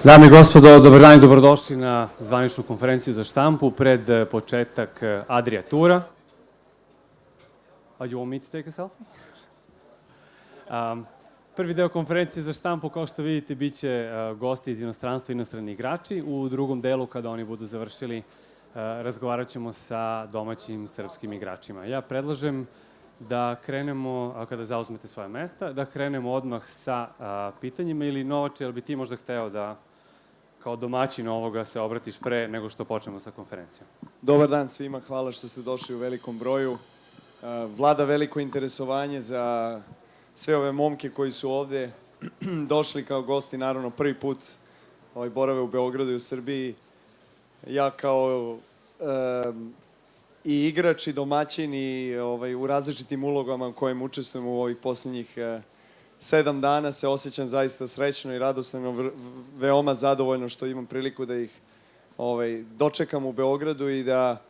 Dame i gospodo, dobar dan i dobrodošli na zvaničnu konferenciju za štampu pred početak Adria tura. You want me to take a selfie? Prvi deo konferencije za štampu, kao što vidite, bit će gosti iz inostranstva i inostrani igrači. U drugom delu, kada oni budu završili, razgovarat ćemo sa domaćim srpskim igračima. Ja predlažem da krenemo, kada zauzmete svoje mesta, da krenemo odmah sa pitanjima ili Novače, jel bi ti možda hteo da kao domaćin ovoga se obratiš pre nego što počnemo sa konferencijom? Dobar dan svima, hvala što ste došli u velikom broju. Vlada veliko interesovanje za sve ove momke koji su ovde došli kao gosti, naravno prvi put borave u Beogradu i u Srbiji. Ja kao i igrač i domaćin i u različitim ulogama u kojem učestvujem u ovih poslednjih 7 dana se osjećam zaista srećno i radosno, veoma zadovoljno što imam priliku da ih dočekam u Beogradu i da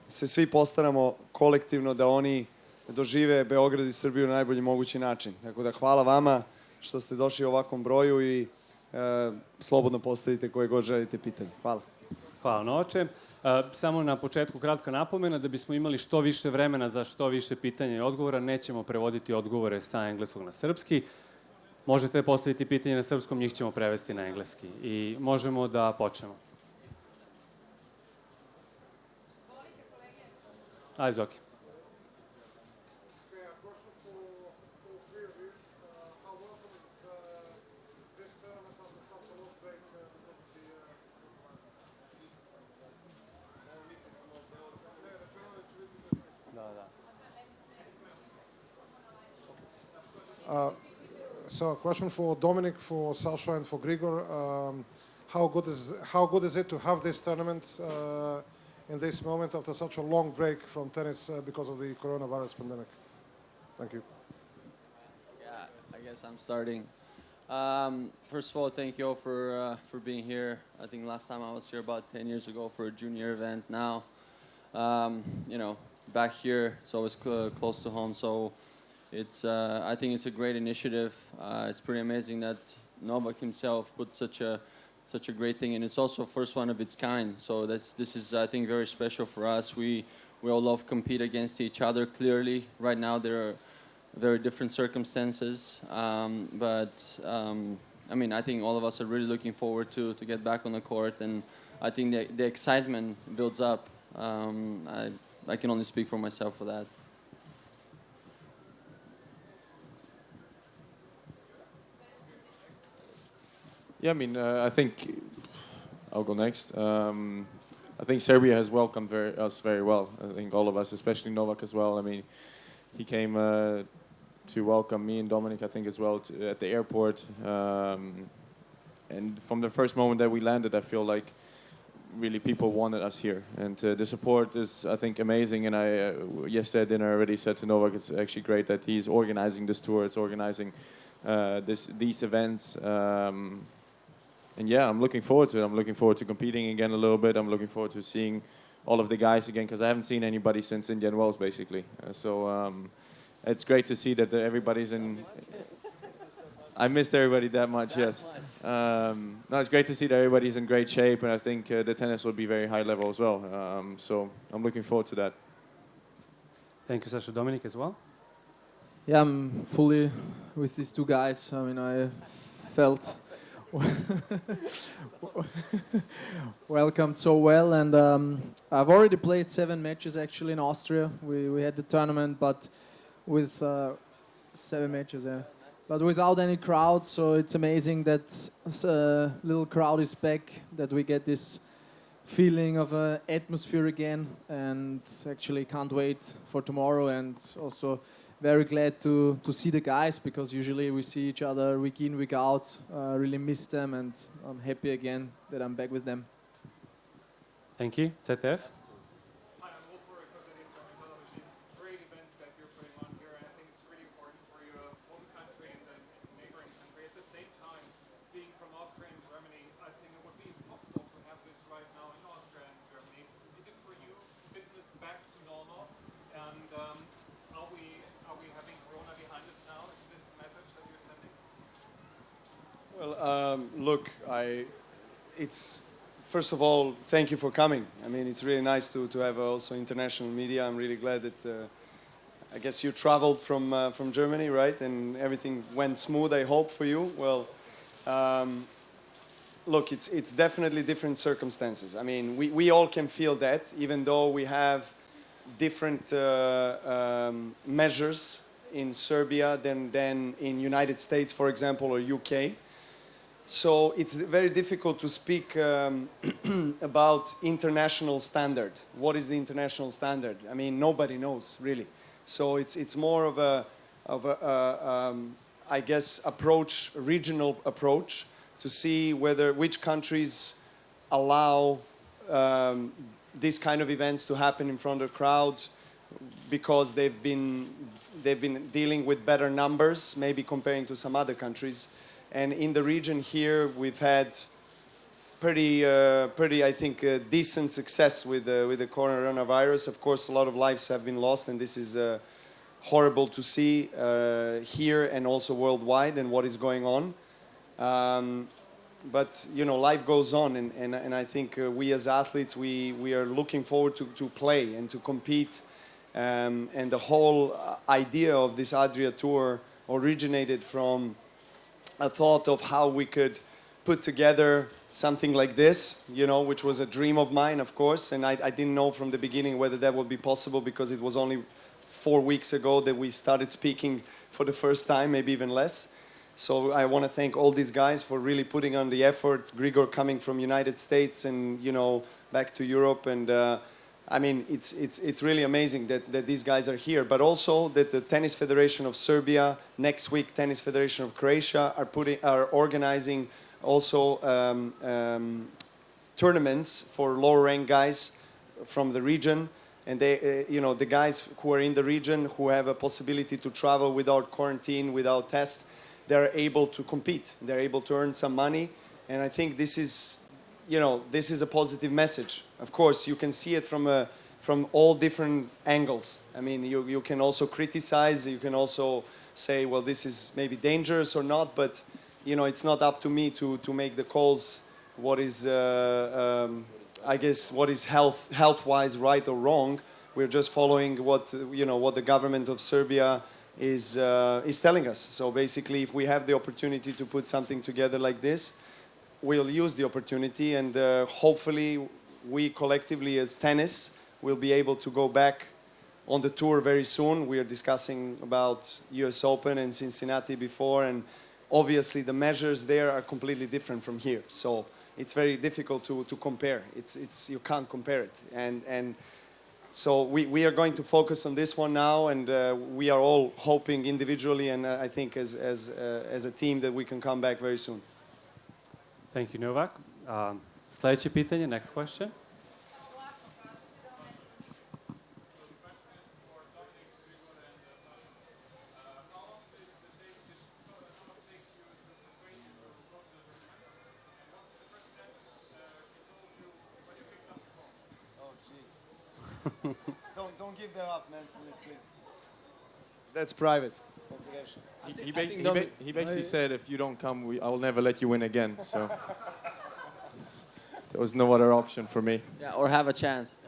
se svi postaramo kolektivno da oni dožive Beograd i Srbiju na najbolji mogući način. Tako da hvala vama što ste došli u ovakvom broju i slobodno postavite koje god želite pitanje. Hvala. Hvala, Novače. Samo na početku kratka napomena, da bismo imali što više vremena za što više pitanja i odgovora, nećemo prevoditi odgovore sa engleskog na srpski. Možete postaviti pitanje na srpskom, njih ćemo prevesti na engleski. I možemo da počnemo. Ajde, Zoki. So a question for Dominic, for Sasha and for Grigor. How good is it to have this tournament in this moment after such a long break from tennis because of the coronavirus pandemic? Thank you. Yeah, I guess I'm starting. First of all, thank you all for being here. I think last time I was here about 10 years ago for a junior event. Now, back here, it's always close to home. So it's I think it's a great initiative. It's pretty amazing that Novak himself put such a great thing, and it's also first one of its kind. So this is I think very special for us. We all love compete against each other. Clearly, right now there are very different circumstances, but I think all of us are really looking forward to get back on the court, and I think the excitement builds up. I can only speak for myself for that. Yeah, I think I'll go next. I think Serbia has welcomed us very well. I think all of us, especially Novak as well. I mean, he came to welcome me and Dominic, I think, as well at the airport. And from the first moment that we landed, I feel like really people wanted us here. And the support is, I think, amazing. And I yesterday at dinner already said to Novak, it's actually great that he's organizing this tour. It's organizing these events. And yeah, I'm looking forward to it. I'm looking forward to competing again a little bit. I'm looking forward to seeing all of the guys again, because I haven't seen anybody since Indian Wells, basically. It's great to see that everybody's in... I missed everybody that much, yes. No, it's great to see that everybody's in great shape, and I think the tennis will be very high level as well. So I'm looking forward to that. Thank you, Sasha. Dominic, as well? Yeah, I'm fully with these two guys. I mean, I felt welcomed so well, and I've already played 7 matches actually in Austria. We had the tournament, but with 7 matches, yeah. But without any crowd, so it's amazing that a little crowd is back, that we get this feeling of an atmosphere again, and actually can't wait for tomorrow, and also very glad to see the guys, because usually we see each other week in, week out. Really miss them, and I'm happy again that I'm back with them. Thank you. ZF? Well, look, it's first of all, thank you for coming. I mean, it's really nice to have also international media. I'm really glad that I guess you traveled from Germany, right? And everything went smooth, I hope, for you. Well, look, it's definitely different circumstances. I mean, we all can feel that, even though we have different measures in Serbia than in United States, for example, or UK. So it's very difficult to speak about international standard. What is the international standard? I mean, nobody knows, really. So it's more of a I guess, regional approach, to see which countries allow these kind of events to happen in front of crowds, because they've been dealing with better numbers, maybe comparing to some other countries. And in the region here, we've had pretty I think, decent success with the coronavirus. Of course, a lot of lives have been lost, and this is horrible to see here and also worldwide, and what is going on. But you know, life goes on, and I think we as athletes, we are looking forward to play and to compete. And the whole idea of this Adria Tour originated from a thought of how we could put together something like this, you know, which was a dream of mine, of course, and I didn't know from the beginning whether that would be possible, because it was only 4 weeks ago that we started speaking for the first time, maybe even less. So I want to thank all these guys for really putting on the effort. Grigor coming from United States and, you know, back to Europe, and I mean, it's really amazing that these guys are here, but also that the Tennis Federation of Serbia, next week Tennis Federation of Croatia are organizing also tournaments for lower ranked guys from the region, and they, you know, the guys who are in the region who have a possibility to travel without quarantine, without tests, they're able to compete. They're able to earn some money, and I think this is, you know, this is a positive message. Of course, you can see it from all different angles. I mean, you can also criticize, you can also say, well, this is maybe dangerous or not, but, you know, it's not up to me to make the calls what is, I guess, what is health-wise right or wrong. We're just following what, you know, what the government of Serbia is telling us. So basically, if we have the opportunity to put something together like this, we'll use the opportunity, and hopefully we collectively as tennis will be able to go back on the tour very soon. We are discussing about US Open and Cincinnati before, and obviously the measures there are completely different from here. So it's very difficult to compare. You can't compare it. And so we are going to focus on this one now, and we are all hoping individually, and I think as a team, that we can come back very soon. Thank you, Novak. Sljedeće pitanje, next question. Don't give that up, man, please. That's private. It's confidential. He basically said, if you don't come, I will never let you win again. So there was no other option for me. Yeah, or have a chance.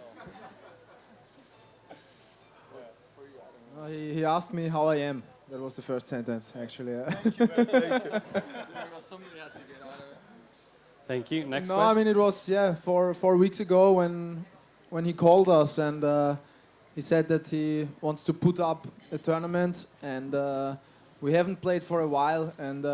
He asked me how I am. That was the first sentence, actually. Thank you. Next No, question. I mean, it was, 4 weeks ago when he called us, and he said that he wants to put up a tournament, and we haven't played for a while, and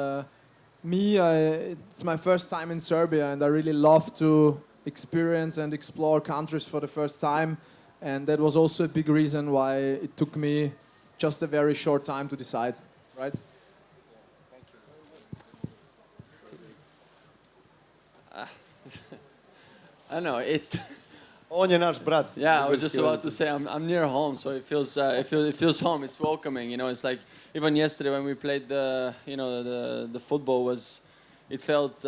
it's my first time in Serbia, and I really love to experience and explore countries for the first time, and that was also a big reason why it took me just a very short time to decide, right? I don't know, it's... On je naš brat. Yeah, I was just about to say I'm near home, so it feels home. It's welcoming, you know. It's like even yesterday when we played the football it felt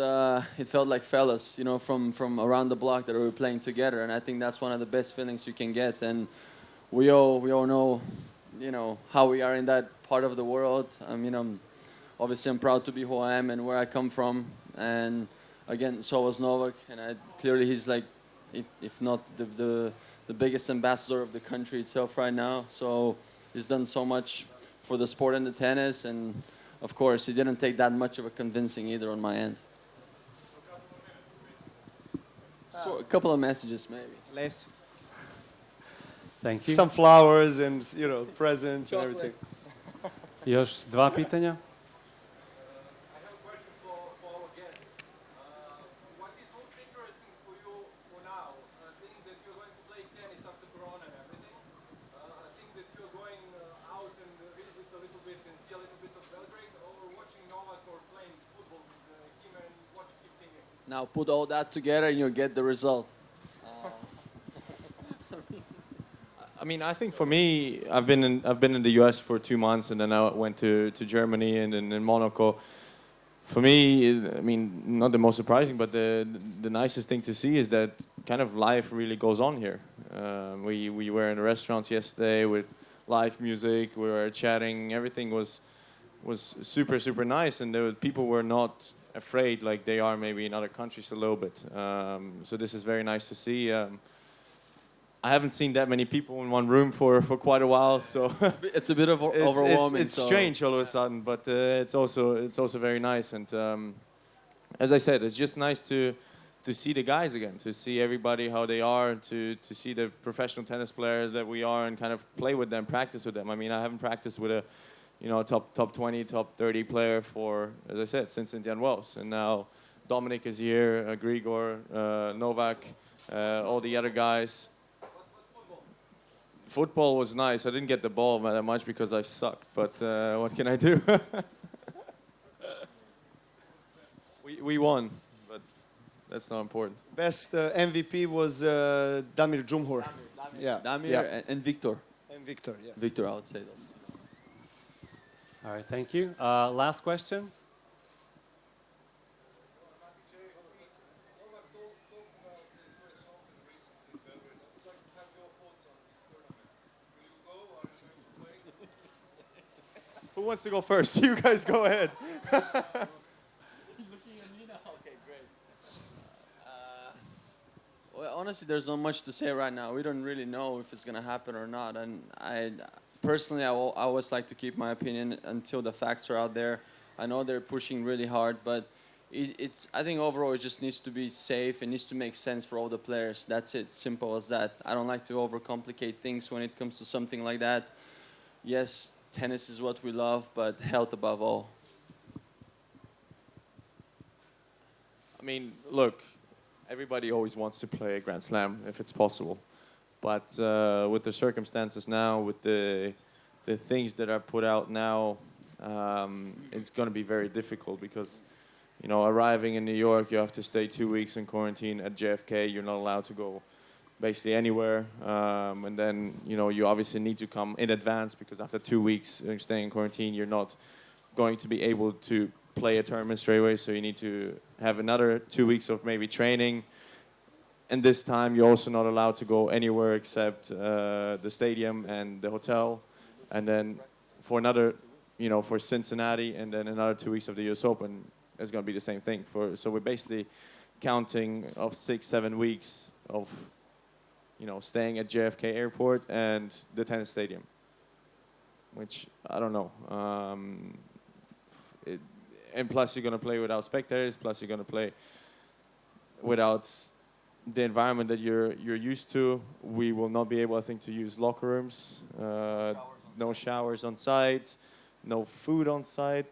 like fellas, you know, from around the block that we were playing together, and I think that's one of the best feelings you can get. And we all know, you know, how we are in that part of the world. I mean, obviously I'm proud to be who I am and where I come from, and again, so was Novak, and clearly he's like, if not the biggest ambassador of the country itself right now. So he's done so much for the sport and the tennis, and of course, it didn't take that much of a convincing either on my end. So a couple of messages, maybe. Less. Thank you. Some flowers and, you know, presents and everything. Još dva pitanja. Now put all that together and you'll get the result. I mean, I think for me, I've been in the US for 2 months, and then I went to Germany and in Monaco. For me, I mean, not the most surprising, but the nicest thing to see is that kind of life really goes on here. We were in restaurants yesterday with live music. We were chatting. Everything was super nice, and people were not afraid like they are maybe in other countries a little bit. So this is very nice to see. I haven't seen that many people in one room for quite a while, so it's a bit of overwhelming. It's strange all of a sudden, but it's also very nice. And as I said, it's just nice to see the guys again, to see everybody how they are, to see the professional tennis players that we are, and kind of play with them, practice with them. I mean, I haven't practiced with a top 20, top 30 player for, as I said, since Indian Wells, and now Dominic is here, Grigor, Novak, all the other guys. Football was nice. I didn't get the ball that much because I sucked, but what can I do? we won, but that's not important. Best MVP was Damir Džumhur. Yeah. Damir Yeah. and Victor. And Victor, yes. Victor, I would say that. All right, thank you. Last question. Who wants to go first? You guys go ahead. Looking at me now? Okay, great. Well, honestly, there's not much to say right now. We don't really know if it's going to happen or not. And personally, I always like to keep my opinion until the facts are out there. I know they're pushing really hard, but I think overall it just needs to be safe. It needs to make sense for all the players. That's it, simple as that. I don't like to overcomplicate things when it comes to something like that. Yes, tennis is what we love, but health above all. I mean, look, everybody always wants to play a Grand Slam if it's possible. But with the circumstances now, with the things that are put out now, it's going to be very difficult because, you know, arriving in New York, you have to stay 2 weeks in quarantine at JFK. You're not allowed to go basically anywhere. And then, you know, you obviously need to come in advance because after 2 weeks staying in quarantine, you're not going to be able to play a tournament straight away. So you need to have another 2 weeks of maybe training. And this time, you're also not allowed to go anywhere except the stadium and the hotel. And then for another, you know, for Cincinnati, and then another 2 weeks of the US Open, it's going to be the same thing. So we're basically counting of 6-7 weeks of, you know, staying at JFK Airport and the tennis stadium, which I don't know. And plus, you're going to play without spectators. Plus, you're going to play without the environment that you're used to. We will not be able, I think, to use locker rooms. No showers on site. No food on site.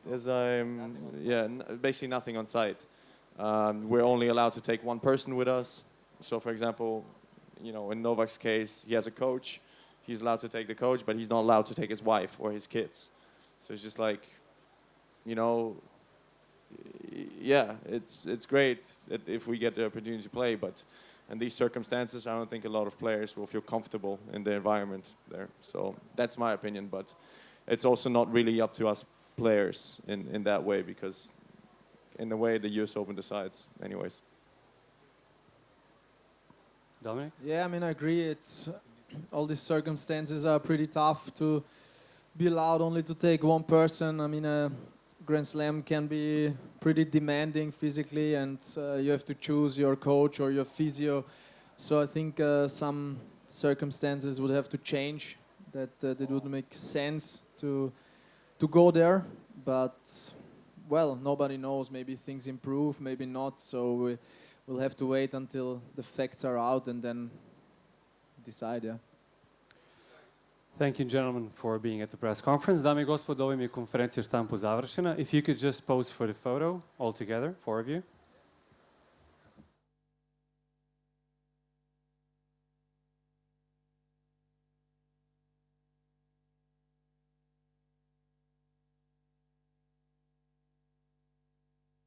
Basically nothing on site. We're only allowed to take one person with us. So, for example, you know, in Novak's case, he has a coach. He's allowed to take the coach, but he's not allowed to take his wife or his kids. So it's just like, you know, yeah, it's great that if we get the opportunity to play, but in these circumstances, I don't think a lot of players will feel comfortable in the environment there. So that's my opinion, but it's also not really up to us players in that way, because in a way the US Open decides anyways. Dominic? Yeah, I mean, I agree. It's all these circumstances are pretty tough to be allowed only to take one person. I mean, Grand Slam can be pretty demanding physically, and you have to choose your coach or your physio. So I think some circumstances would have to change, that it would make sense to go there. But well, nobody knows. Maybe things improve, maybe not. So we'll have to wait until the facts are out and then decide. Yeah. Thank you, gentlemen, for being at the press conference. Dame I gospodo, ovim je konferencija štampu završena. If you could just pose for the photo all together, 4 of you.